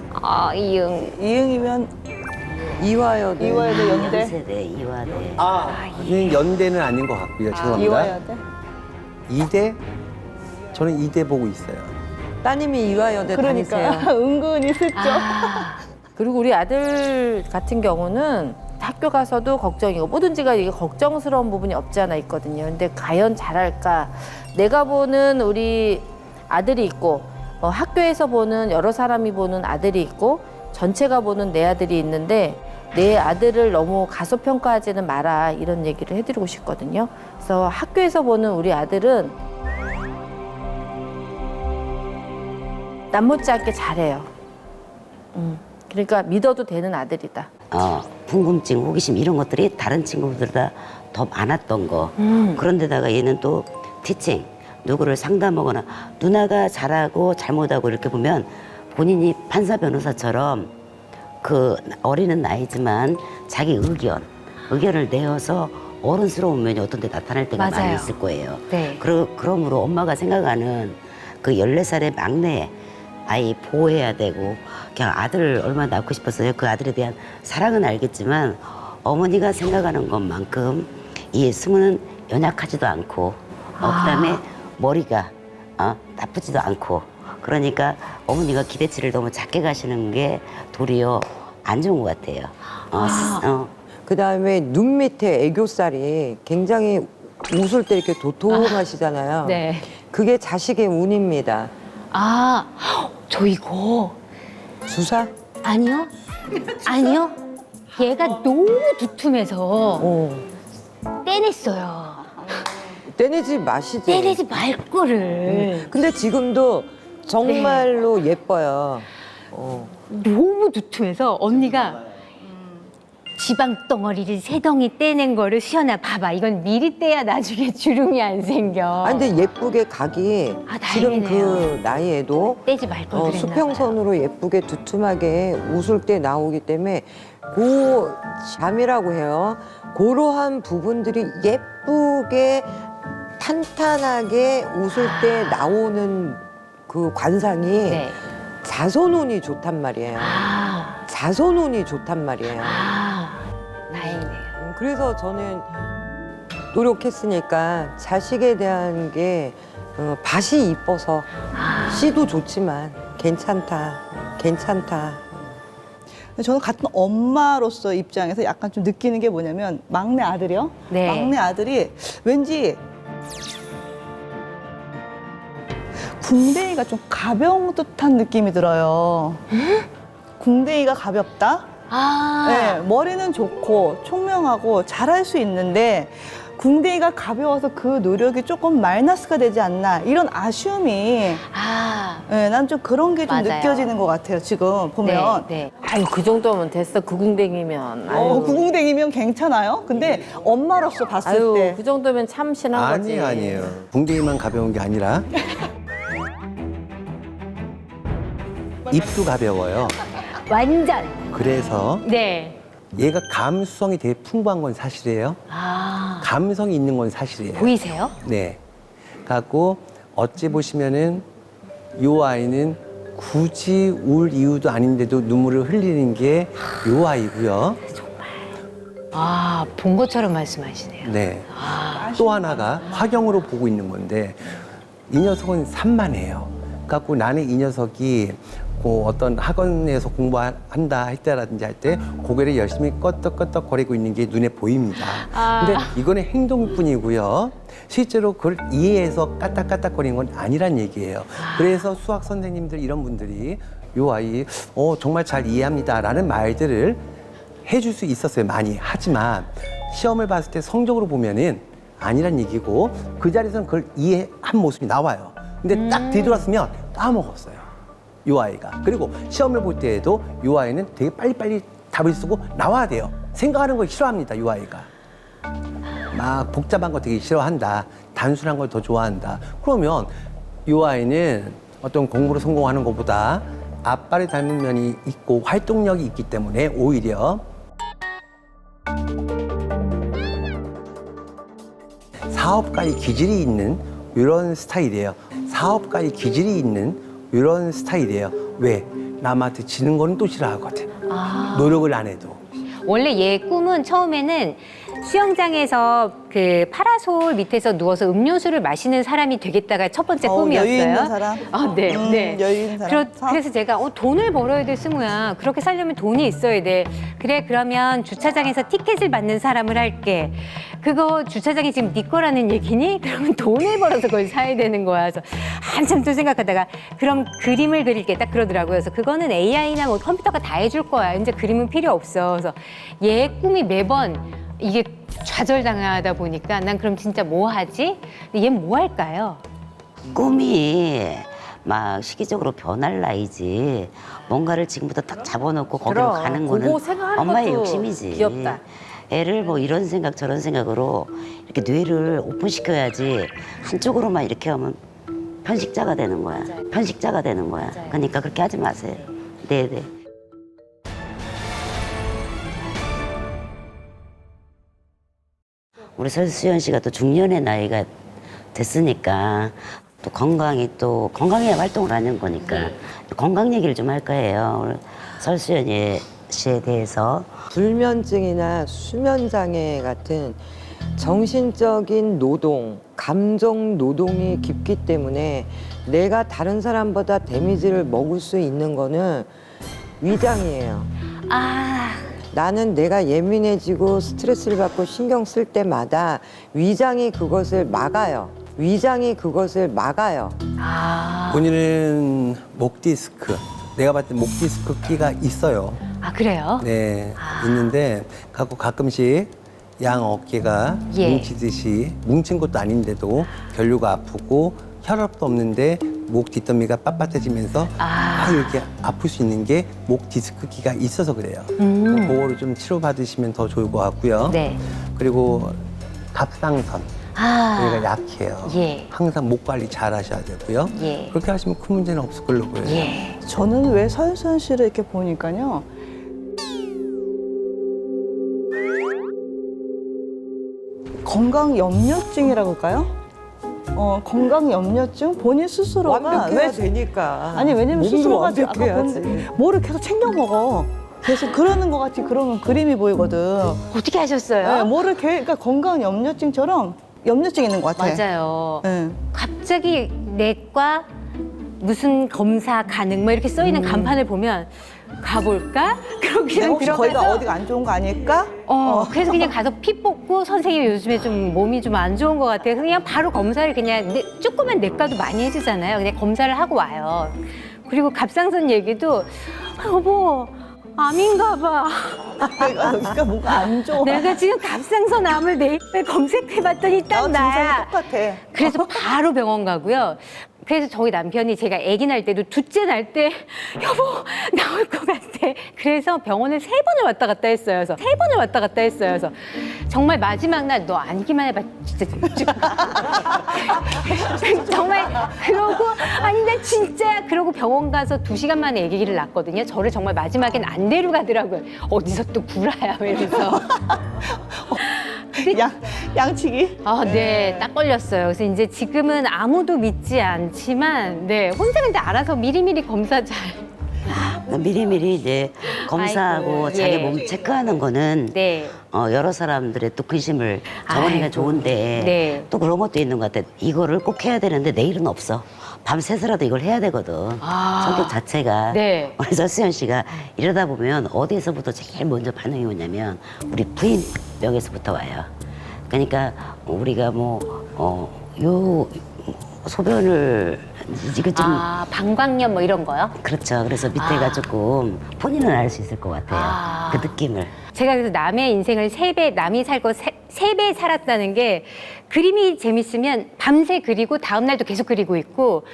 이응. 이응이면 이화여대. 이화여대 연대? 연세대, 이화대. 이는 연대는 아닌 것 같고요. 죄송합니다. 이화여대? 이대 저는 이대 보고 있어요. 따님이 이화여대 다니세요. 그러니까 은근히 슬쩍. 그리고 우리 아들 같은 경우는 학교 가서도 걱정이고 뭐든지가 이게 걱정스러운 부분이 없지 않아 있거든요. 근데 과연 잘할까? 내가 보는 우리 아들이 있고 학교에서 보는 여러 사람이 보는 아들이 있고 전체가 보는 내 아들이 있는데 내 아들을 너무 가소평가하지는 마라 이런 얘기를 해드리고 싶거든요. 그래서 학교에서 보는 우리 아들은 남 못지않게 잘해요. 그러니까 믿어도 되는 아들이다. 궁금증, 호기심 이런 것들이 다른 친구들보다 더 많았던 거. 그런데다가 얘는 또 티칭, 누구를 상담하거나 누나가 잘하고 잘못하고 이렇게 보면 본인이 판사 변호사처럼 그 어리는 나이지만 자기 의견을 내어서 어른스러운 면이 어떤 데 나타날 때가 많이 맞아요. 있을 거예요. 네. 그러므로 엄마가 생각하는 그 14살의 막내 아이 보호해야 되고 그냥 아들을 얼마나 낳고 싶었어요. 그 아들에 대한 사랑은 알겠지만 어머니가 생각하는 것만큼 이 승우는 연약하지도 않고 그다음에 머리가 나쁘지도 않고 그러니까 어머니가 기대치를 너무 작게 가시는 게 도리어 안 좋은 것 같아요. 그다음에 눈 밑에 애교살이 굉장히 웃을 때 이렇게 도톰하시잖아요. 네. 그게 자식의 운입니다. 저 이거 주사? 아니요. 얘가 너무 두툼해서 떼냈어요. 떼내지 마시지. 떼내지 말 거를. 근데 지금도 정말로 예뻐요. 너무 두툼해서 언니가 지방 덩어리를 세 덩이 떼낸 거를 시연아 봐봐. 이건 미리 떼야 나중에 주름이 안 생겨. 근데 예쁘게 각이 지금 다행이네요. 그 나이에도 떼지 말 걸 그랬나 수평선으로 예쁘게 두툼하게 웃을 때 나오기 때문에 그 잠이라고 해요. 그러한 부분들이 예쁘게 탄탄하게 웃을 때 나오는 그 관상이 네. 자손운이 좋단 말이에요. 자손운이 좋단 말이에요. 다행이네요. 그래서 저는 노력했으니까 자식에 대한 게 밭이 이뻐서 씨도 좋지만 괜찮다. 저는 같은 엄마로서 입장에서 약간 좀 느끼는 게 뭐냐면 막내 아들이요. 네. 막내 아들이 왠지 궁뎅이가 좀 가벼운 듯한 느낌이 들어요. 궁뎅이가 가볍다? 네, 머리는 좋고 총명하고 잘할 수 있는데 궁뎅이가 가벼워서 그 노력이 조금 마이너스가 되지 않나 이런 아쉬움이 네, 난 좀 그런 게 좀 맞아요. 느껴지는 것 같아요. 지금 보면 네. 아유 그 정도면 됐어. 구궁댕이면. 아유. 궁뎅이면 괜찮아요. 근데 엄마로서 봤을 아유 때 그 정도면 참 신한 거지. 아니에요. 궁뎅이만 가벼운 게 아니라 입도 가벼워요. 완전. 그래서 네. 얘가 감수성이 되게 풍부한 건 사실이에요. 감성이 있는 건 사실이에요. 보이세요? 네. 갖고 어찌 보시면은 요 아이는 굳이 울 이유도 아닌데도 눈물을 흘리는 게 요 아이고요. 본 것처럼 말씀하시네요. 네. 또 하나가 화경으로 보고 있는 건데 이 녀석은 산만해요. 갖고 나는 이 녀석이 그 어떤 학원에서 공부한다 할 때라든지 할 때 고개를 열심히 껐덕껐덕거리고 있는 게 눈에 보입니다. 근데 이거는 행동뿐이고요. 실제로 그걸 이해해서 까딱까딱거리는 건 아니란 얘기예요. 그래서 수학 선생님들 이런 분들이 요 아이 정말 잘 이해합니다라는 말들을 해줄 수 있었어요. 많이. 하지만 시험을 봤을 때 성적으로 보면은 아니란 얘기고 그 자리에서는 그걸 이해한 모습이 나와요. 근데 딱 뒤돌았으면 까먹었어요. 요 아이가. 그리고 시험을 볼 때에도 요 아이는 되게 빨리빨리 답을 쓰고 나와야 돼요. 생각하는 걸 싫어합니다. 요 아이가. 막 복잡한 거 되게 싫어한다. 단순한 걸 더 좋아한다. 그러면 요 아이는 어떤 공부로 성공하는 것보다 아빠를 닮은 면이 있고 활동력이 있기 때문에 오히려 사업가의 기질이 있는 이런 스타일이에요. 사업가의 기질이 있는 이런 스타일이에요. 왜? 남한테 지는 거는 또 싫어하거든. 노력을 안 해도. 원래 얘 꿈은 처음에는 수영장에서 그 파라솔 밑에서 누워서 음료수를 마시는 사람이 되겠다가 첫 번째 꿈이었어요. 여유 있는 사람. 아, 네, 네. 여유 있는 사람. 그래서 제가 돈을 벌어야 돼, 승우야. 그렇게 살려면 돈이 있어야 돼. 그래, 그러면 주차장에서 티켓을 받는 사람을 할게. 그거 주차장이 지금 네 거라는 얘기니? 그러면 돈을 벌어서 그걸 사야 되는 거야. 그래서 한참 또 생각하다가 그럼 그림을 그릴게 딱 그러더라고요. 그래서 그거는 AI나 뭐 컴퓨터가 다 해줄 거야. 이제 그림은 필요 없어. 그래서 얘 꿈이 매번 이게 좌절당하다 보니까 난 그럼 진짜 뭐 하지? 얘 뭐 할까요? 꿈이 막 시기적으로 변할 나이지 뭔가를 지금부터 딱 잡아놓고 거기로 그럼, 가는 그거 거는 생각하는 엄마의 것도 욕심이지. 귀엽다. 애를 뭐 이런 생각 저런 생각으로 이렇게 뇌를 오픈시켜야지 한쪽으로만 이렇게 하면 편식자가 되는 거야. 편식자가 되는 거야. 그러니까 그렇게 하지 마세요. 네네. 우리 설수연 씨가 또 중년의 나이가 됐으니까 또 건강에 활동을 하는 거니까 건강 얘기를 좀 할까 해요. 오늘 설수연 씨에 대해서 불면증이나 수면장애 같은 정신적인 노동, 감정 노동이 깊기 때문에 내가 다른 사람보다 데미지를 먹을 수 있는 거는 위장이에요. 아, 나는 내가 예민해지고 스트레스를 받고 신경 쓸 때마다 위장이 그것을 막아요. 위장이 그것을 막아요. 아, 본인은 목 디스크, 내가 봤을 때 목 디스크 끼가 있어요. 아 그래요? 네, 있는데 가끔씩 양 어깨가 예. 뭉치듯이 뭉친 것도 아닌데도 결류가 아프고 혈압도 없는데 목 뒷덜미가 빳빳해지면서 막 이렇게 아플 수 있는 게 목 디스크 끼가 있어서 그래요. 그거를 좀 치료받으시면 더 좋을 것 같고요. 네. 그리고 갑상선. 아, 여기가 약해요. 예. 항상 목 관리 잘 하셔야 되고요. 예. 그렇게 하시면 큰 문제는 없을 걸로 보여요. 예. 저는 왜 설수연 씨를 이렇게 보니까요. 건강 염려증이라고 할까요? 건강 염려증 본인 스스로가 완벽해야 되니까. 아니 왜냐면 몸도 스스로가 아까 완벽해야지. 뭐를 계속 챙겨 먹어. 계속 그러는 것 같이 그러면 그림이 보이거든. 어떻게 하셨어요? 네, 뭐를 그러니까 건강 염려증처럼 염려증 있는 것 같아. 맞아요. 네. 갑자기 내과 무슨 검사 가능 뭐 이렇게 써 있는 간판을 보면 가볼까? 그럼 내가 그냥 혹시 거기가 들어가서 어디가 안 좋은 거 아닐까? 그래서 그냥 가서 피 뽑고 선생님이 요즘에 좀 몸이 좀 안 좋은 것 같아요. 그냥 바로 검사를 그냥 조그만 내과도 많이 해주잖아요. 그냥 검사를 하고 와요. 그리고 갑상선 얘기도 여보 암인가 봐. 그러니까 뭔가 안 좋아. 내가 지금 갑상선 암을 네이버에 검색해봤더니 딱 나와 나야. 증상이 똑같아. 그래서 바로 병원 가고요. 그래서 저희 남편이 제가 아기 날 때도 둘째 날 때 여보 나올 것 같아. 그래서 병원을 3번을 왔다 갔다 했어요. 그래서 3번을 왔다 갔다 했어요. 그래서 정말 마지막 날 너 아니기만 해봐. 진짜 정말 그러고 아니 나 진짜 그러고 병원 가서 2시간 만에 아기를 낳았거든요. 저를 정말 마지막엔 안 데려가더라고요. 어디서 또 구라야 이러면서. 양치기. 아, 네, 딱 걸렸어요. 그래서 이제 지금은 아무도 믿지 않지만, 네, 혼자 근데 알아서 미리미리 검사 잘. 미리미리 이제 검사하고 아이고, 자기 예. 몸 체크하는 거는 네. 여러 사람들의 또 근심을 적으니까 아이고, 좋은데 네. 또 그런 것도 있는 것 같아. 이거를 꼭 해야 되는데 내일은 없어. 밤새서라도 이걸 해야 되거든. 성격 자체가. 네. 그래서 수연 씨가 이러다 보면 어디에서부터 제일 먼저 반응이 오냐면 우리 부인 명에서부터 와요. 그러니까 우리가 요 소변을 이거 좀 방광염 뭐 이런 거요? 그렇죠. 그래서 밑에가 조금 본인은 알 수 있을 것 같아요. 그 느낌을. 제가 그래서 남의 인생을 3배, 남이 살고 3배 살았다는 게 그림이 재밌으면 밤새 그리고 다음날도 계속 그리고 있고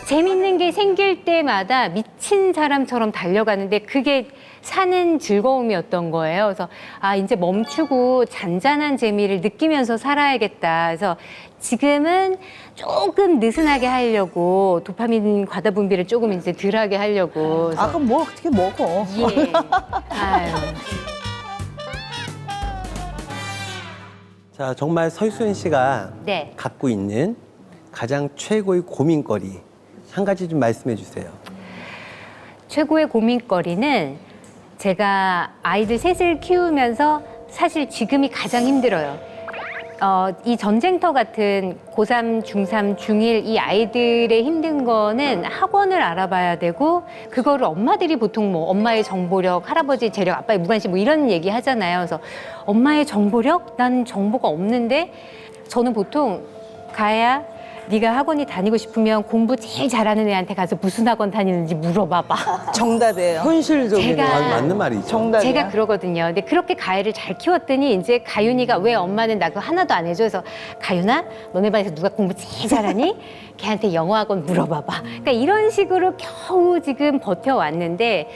재밌는 게 생길 때마다 미친 사람처럼 달려가는데 그게 사는 즐거움이었던 거예요. 그래서 이제 멈추고 잔잔한 재미를 느끼면서 살아야겠다. 그래서 지금은 조금 느슨하게 하려고 도파민 과다 분비를 조금 이제 덜하게 하려고. 그래서 아까 뭐 어떻게 먹어? 예. 아유. 자, 정말 설수연 씨가 네. 갖고 있는 가장 최고의 고민거리 한 가지 좀 말씀해 주세요. 최고의 고민거리는 제가 아이들 셋을 키우면서 사실 지금이 가장 힘들어요. 이 전쟁터 같은 고3, 중3, 중1 이 아이들의 힘든 거는 학원을 알아봐야 되고 그거를 엄마들이 보통 뭐 엄마의 정보력, 할아버지 재력, 아빠의 무관심 뭐 이런 얘기 하잖아요. 그래서 엄마의 정보력? 난 정보가 없는데 저는 보통 가야 네가 학원이 다니고 싶으면 공부 제일 잘하는 애한테 가서 무슨 학원 다니는지 물어봐봐. 정답이에요. 현실적인 제가- 맞는 말이죠. 정답이야. 제가 그러거든요. 근데 그렇게 가혜를 잘 키웠더니 이제 가윤이가 왜 엄마는 나 그거 하나도 안 해줘? 그래서 가윤아, 너네 반에서 누가 공부 제일 잘하니? 걔한테 영어 학원 물어봐봐. 그러니까 이런 식으로 겨우 지금 버텨왔는데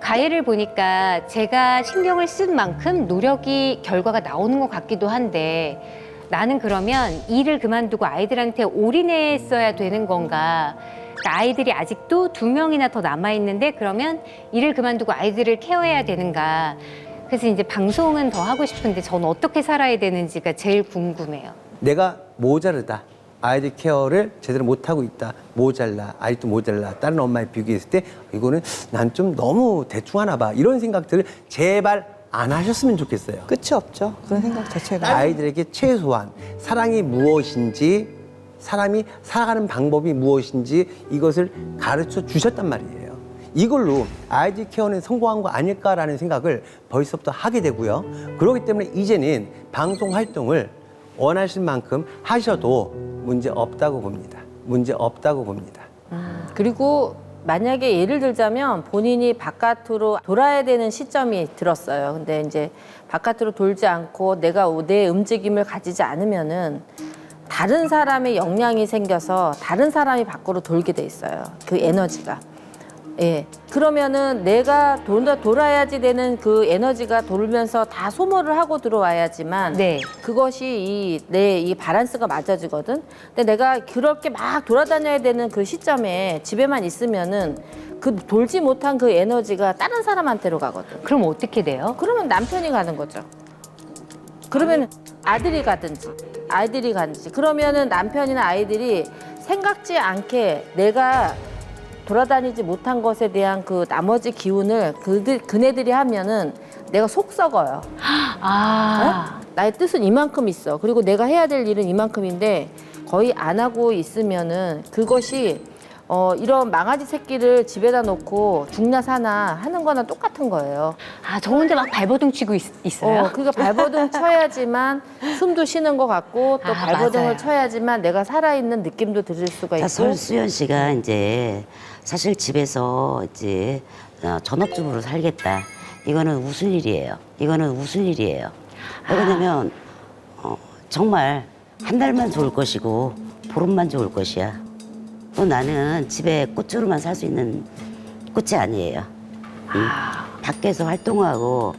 가혜를 보니까 제가 신경을 쓴 만큼 노력이 결과가 나오는 것 같기도 한데 나는 그러면 일을 그만두고 아이들한테 올인했어야 되는 건가? 그러니까 아이들이 아직도 2명이나 더 남아있는데 그러면 일을 그만두고 아이들을 케어해야 되는가? 그래서 이제 방송은 더 하고 싶은데 저는 어떻게 살아야 되는지가 제일 궁금해요. 내가 모자르다. 아이들 케어를 제대로 못하고 있다. 모자라. 아직도 모자라. 다른 엄마에 비교했을 때 이거는 난 좀 너무 대충 하나 봐. 이런 생각들을 제발 안 하셨으면 좋겠어요. 끝이 없죠. 그런 생각 자체가. 아이들에게 최소한 사랑이 무엇인지, 사람이 살아가는 방법이 무엇인지 이것을 가르쳐 주셨단 말이에요. 이걸로 아이들 케어는 성공한 거 아닐까라는 생각을 벌써부터 하게 되고요. 그렇기 때문에 이제는 방송 활동을 원하실 만큼 하셔도 문제 없다고 봅니다. 문제 없다고 봅니다. 그리고 만약에 예를 들자면 본인이 바깥으로 돌아야 되는 시점이 들었어요. 근데 이제 바깥으로 돌지 않고 내가 내 움직임을 가지지 않으면은 다른 사람의 영향이 생겨서 다른 사람이 밖으로 돌게 돼 있어요. 그 에너지가. 예. 그러면은 내가 돌아야지 되는 그 에너지가 돌면서 다 소모를 하고 들어와야지만 네. 그것이 이 바란스가 맞아지거든. 근데 내가 그렇게 막 돌아다녀야 되는 그 시점에 집에만 있으면은 그 돌지 못한 그 에너지가 다른 사람한테로 가거든. 그럼 어떻게 돼요? 그러면 남편이 가는 거죠. 그러면 아들이 가든지 아이들이 가든지 그러면은 남편이나 아이들이 생각지 않게 내가 돌아다니지 못한 것에 대한 그 나머지 기운을 그네들이 하면은 내가 속 썩어요. 아, 나의 뜻은 이만큼 있어. 그리고 내가 해야 될 일은 이만큼인데 거의 안 하고 있으면은 그것이 이런 망아지 새끼를 집에다 놓고 죽나 사나 하는 거나 똑같은 거예요. 저 혼자 막 발버둥 치고 있어요? 그러니까 발버둥 쳐야지만 숨도 쉬는 것 같고 또 발버둥을 맞아요. 쳐야지만 내가 살아있는 느낌도 들을 수가 자, 있고. 설수연 씨가 이제 사실 집에서 이제 전업주부로 살겠다. 이거는 무슨 일이에요? 이거는 무슨 일이에요? 왜냐면 정말 한 달만 좋을 것이고 보름만 좋을 것이야. 또 나는 집에 꽃으로만 살 수 있는 꽃이 아니에요. 밖에서 활동하고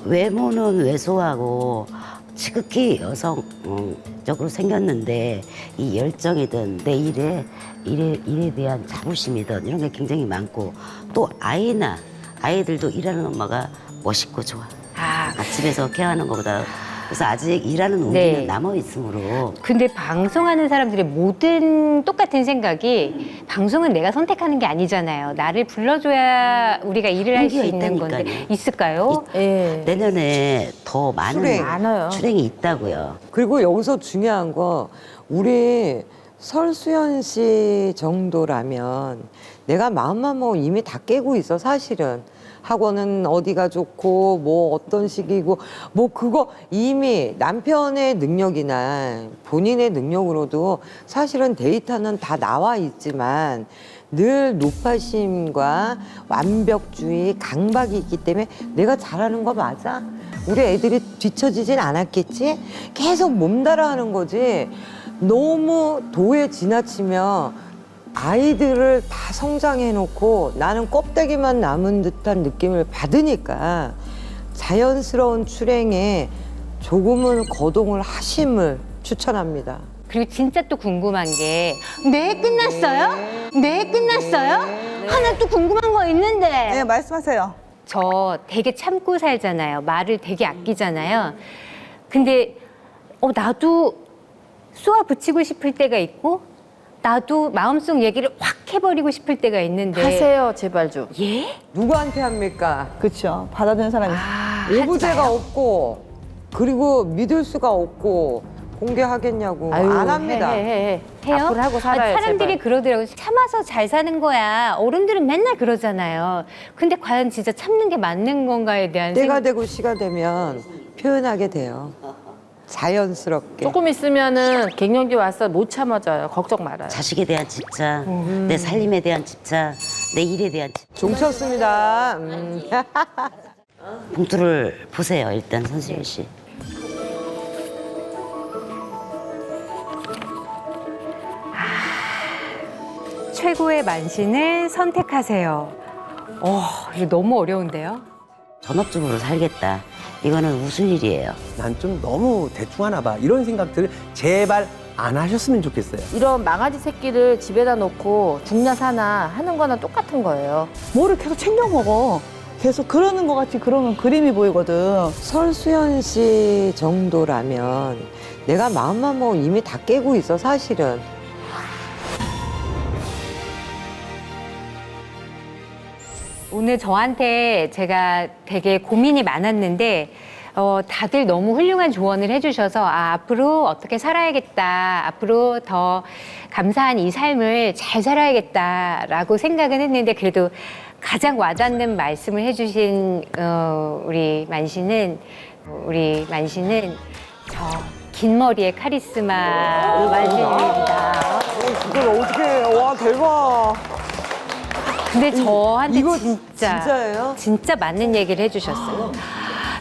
외모는 왜소하고 지극히 여성적으로 생겼는데 이 열정이든 내 일에 대한 자부심이든 이런 게 굉장히 많고 또 아이들도 일하는 엄마가 멋있고 좋아. 집에서 케어하는 것보다. 그래서 아직 일하는 운기는 네. 남아있으므로 근데 방송하는 사람들의 모든 똑같은 생각이 방송은 내가 선택하는 게 아니잖아요. 나를 불러줘야 우리가 일을 할 수 용기가 있는 건데 있다니까요. 있을까요? 예. 내년에 더 많은 출행. 많아요. 출행이 있다고요. 그리고 여기서 중요한 거 우리 설수연 씨 정도라면 내가 마음만 먹으면 이미 다 깨고 있어 사실은. 학원은 어디가 좋고 뭐 어떤 식이고 뭐 그거 이미 남편의 능력이나 본인의 능력으로도 사실은 데이터는 다 나와 있지만 늘 노파심과 완벽주의, 강박이 있기 때문에 내가 잘하는 거 맞아? 우리 애들이 뒤처지진 않았겠지? 계속 몸달아 하는 거지. 너무 도에 지나치며 아이들을 다 성장해놓고 나는 껍데기만 남은 듯한 느낌을 받으니까 자연스러운 출행에 조금은 거동을 하심을 추천합니다. 그리고 진짜 또 궁금한 게 네 끝났어요? 네 끝났어요? 하나 또 궁금한 거 있는데 네, 말씀하세요. 저 되게 참고 살잖아요. 말을 되게 아끼잖아요. 근데 나도 쏘아 붙이고 싶을 때가 있고 나도 마음속 얘기를 확 해버리고 싶을 때가 있는데 하세요, 제발 좀. 예? 누구한테 합니까? 그렇죠. 받아들이는 사람이. 오부제가 없고 그리고 믿을 수가 없고 공개하겠냐고 안 합니다. 해. 해요? 앞으로 하고 살아요. 사람들이 제발. 그러더라고요. 참아서 잘 사는 거야. 어른들은 맨날 그러잖아요. 근데 과연 진짜 참는 게 맞는 건가에 대한 때가 되고 시가 되면 표현하게 돼요. 자연스럽게. 조금 있으면은 갱년기 와서 못 참아져요. 걱정 말아요. 자식에 대한 집착, 내 살림에 대한 집착, 내 일에 대한 집착. 종쳤습니다. 봉투를 보세요, 일단 선수연 씨. 최고의 만신을 선택하세요. 이거 너무 어려운데요? 전업주부로 살겠다. 이거는 무슨 일이에요? 난 좀 너무 대충 하나 봐. 이런 생각들을 제발 안 하셨으면 좋겠어요. 이런 망아지 새끼를 집에다 놓고 죽냐 사나 하는 거나 똑같은 거예요. 뭐를 계속 챙겨 먹어. 계속 그러는 것 같이 그러면 그림이 보이거든. 설수연 씨 정도라면 내가 마음만 먹으면 이미 다 깨고 있어, 사실은. 오늘 저한테 제가 되게 고민이 많았는데 다들 너무 훌륭한 조언을 해주셔서 앞으로 어떻게 살아야겠다, 앞으로 더 감사한 이 삶을 잘 살아야겠다라고 생각은 했는데 그래도 가장 와닿는 말씀을 해주신 우리 만신은 저 긴 머리의 카리스마 만신입니다. 이걸 어떻게 해? 와, 대박. 근데 저한테 이거 진짜 진짜예요? 맞는 얘기를 해주셨어요.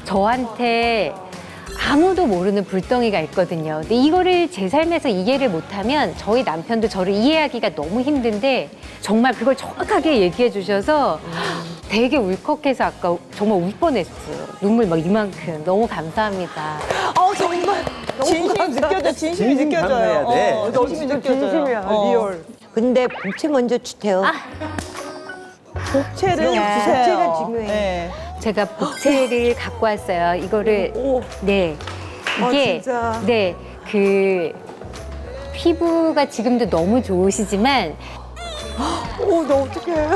저한테 아무도 모르는 불덩이가 있거든요. 근데 이거를 제 삶에서 이해를 못하면 저희 남편도 저를 이해하기가 너무 힘든데 정말 그걸 정확하게 얘기해 주셔서 되게 울컥해서 아까 정말 울 뻔했어요. 눈물 막 이만큼. 너무 감사합니다. 정말. 진심이 느껴져, 진심이 진심 느껴져요. 감사해야 돼. 진심이 느껴져요. 진심이야, 리얼. 근데 복채 먼저 주세요. 복채를 네, 주세요. 복채가 중요해. 네. 제가 복채를 갖고 왔어요. 이거를 네 이게 진짜. 네 그 피부가 지금도 너무 좋으시지만 나 어떡해.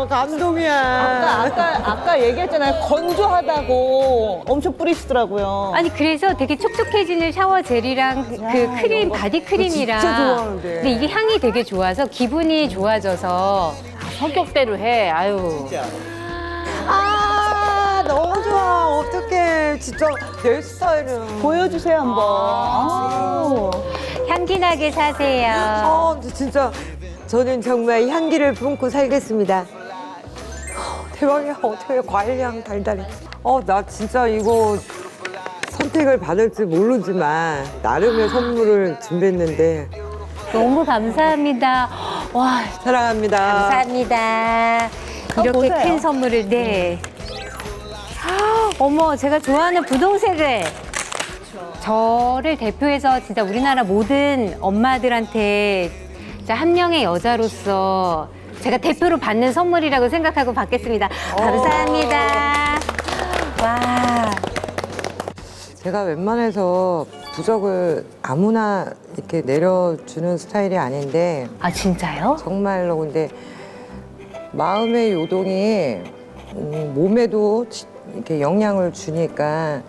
감동이야. 아까 얘기했잖아요. 건조하다고 엄청 뿌리시더라고요. 아니 그래서 되게 촉촉해지는 샤워 젤이랑 그 크림 바디 크림이랑 진짜 좋아하는데. 근데 이게 향이 되게 좋아서 기분이 좋아져서 성격대로 해. 아유. 너무 좋아. 어떡해. 진짜 내 스타일은. 보여주세요 한번. 아우. 향기 나게 사세요. 진짜 저는 정말 향기를 품고 살겠습니다. 대박이야. 어떻게 과일향 달달해. 나 진짜 이거 선택을 받을지 모르지만 나름의 선물을 준비했는데 너무 감사합니다. 와 사랑합니다. 감사합니다. 이렇게 보세요. 큰 선물을 네. 어머 제가 좋아하는 분홍색을 저를 대표해서 진짜 우리나라 모든 엄마들한테 진짜 한 명의 여자로서 제가 대표로 받는 선물이라고 생각하고 받겠습니다. 감사합니다. 와. 제가 웬만해서 부적을 아무나 이렇게 내려주는 스타일이 아닌데 아 진짜요? 정말로 근데 마음의 요동이 몸에도 이렇게 영향을 주니까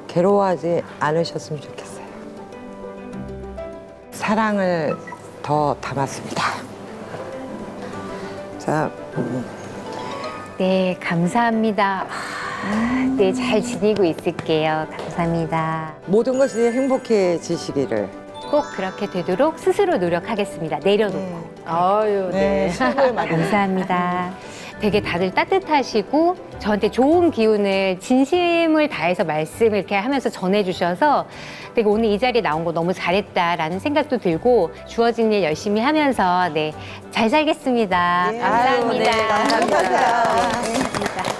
괴로워하지 않으셨으면 좋겠어요. 사랑을 더 담았습니다. 자, 네 감사합니다. 네 잘 지내고 있을게요. 감사합니다. 모든 것이 행복해지시기를. 꼭 그렇게 되도록 스스로 노력하겠습니다. 내려놓고. 아유, 네. 수고를 많이. 감사합니다. 되게 다들 따뜻하시고 저한테 좋은 기운을 진심을 다해서 말씀을 이렇게 하면서 전해주셔서 되게 오늘 이 자리에 나온 거 너무 잘했다라는 생각도 들고 주어진 일 열심히 하면서 네, 잘 살겠습니다. 감사합니다. 아유, 네, 감사합니다. 네, 감사합니다.